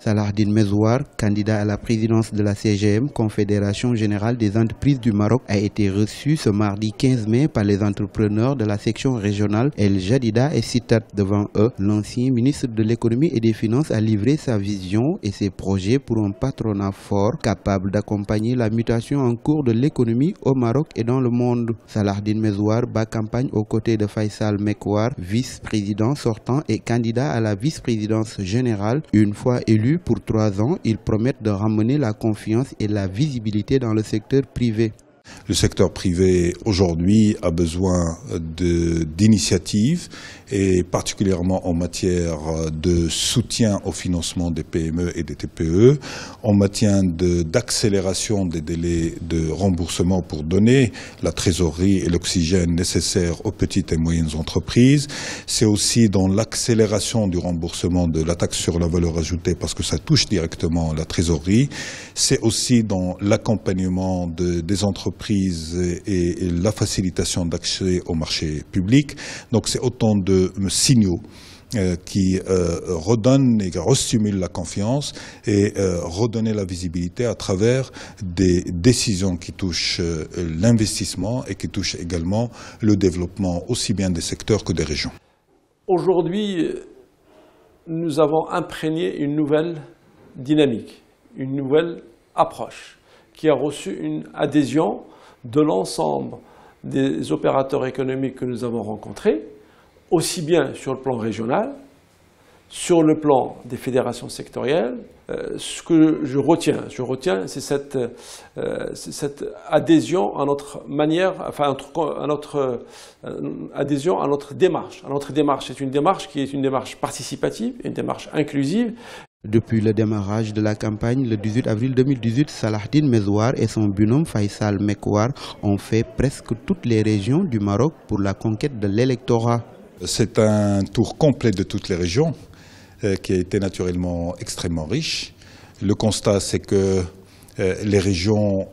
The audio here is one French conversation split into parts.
Saladine Mezouar, candidat à la présidence de la CGM, Confédération Générale des Entreprises du Maroc, a été reçu ce mardi 15 mai par les entrepreneurs de la section régionale El Jadida et Citat. Devant eux, l'ancien ministre de l'économie et des finances a livré sa vision et ses projets pour un patronat fort capable d'accompagner la mutation en cours de l'économie au Maroc et dans le monde. Saladine Mezouar bat campagne aux côtés de Faisal Mekwar, vice-président sortant et candidat à la vice-présidence générale. Une fois élu pour 3 ans, ils promettent de ramener la confiance et la visibilité dans le secteur privé. Le secteur privé aujourd'hui a besoin d'initiatives et particulièrement en matière de soutien au financement des PME et des TPE, en matière d'accélération des délais de remboursement pour donner la trésorerie et l'oxygène nécessaires aux petites et moyennes entreprises. C'est aussi dans l'accélération du remboursement de la taxe sur la valeur ajoutée parce que ça touche directement la trésorerie. C'est aussi dans l'accompagnement des entreprises et la facilitation d'accès au marché public. Donc c'est autant de signaux qui redonnent et restimulent la confiance et redonner la visibilité à travers des décisions qui touchent l'investissement et qui touchent également le développement aussi bien des secteurs que des régions. Aujourd'hui, nous avons imprégné une nouvelle dynamique, une nouvelle approche qui a reçu une adhésion de l'ensemble des opérateurs économiques que nous avons rencontrés, aussi bien sur le plan régional, sur le plan des fédérations sectorielles. Ce que je retiens, c'est cette adhésion à notre manière, enfin à notre adhésion à notre démarche. Notre démarche, c'est une démarche qui est une démarche participative, une démarche inclusive. Depuis le démarrage de la campagne le 18 avril 2018, Saladine Mezouar et son binôme Faisal Mekwar ont fait presque toutes les régions du Maroc pour la conquête de l'électorat. C'est un tour complet de toutes les régions qui a été naturellement extrêmement riche. Le constat, c'est que les régions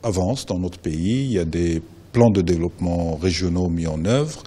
avancent dans notre pays. Il y a des plans de développement régionaux mis en œuvre.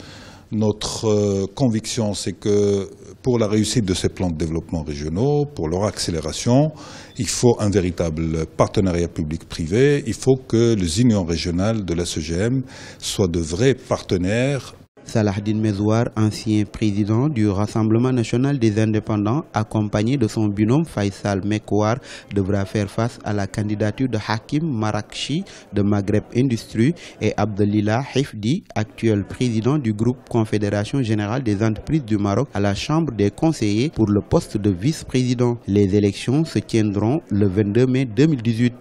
Notre conviction, c'est que pour la réussite de ces plans de développement régionaux, pour leur accélération, il faut un véritable partenariat public-privé. Il faut que les unions régionales de la CGM soient de vrais partenaires. Saladine Mezouar, ancien président du Rassemblement national des indépendants, accompagné de son binôme Faisal Mekwar, devra faire face à la candidature de Hakim Marakchi de Maghreb Industrie et Abdelillah Hifdi, actuel président du groupe Confédération Générale des Entreprises du Maroc, à la Chambre des conseillers pour le poste de vice-président. Les élections se tiendront le 22 mai 2018.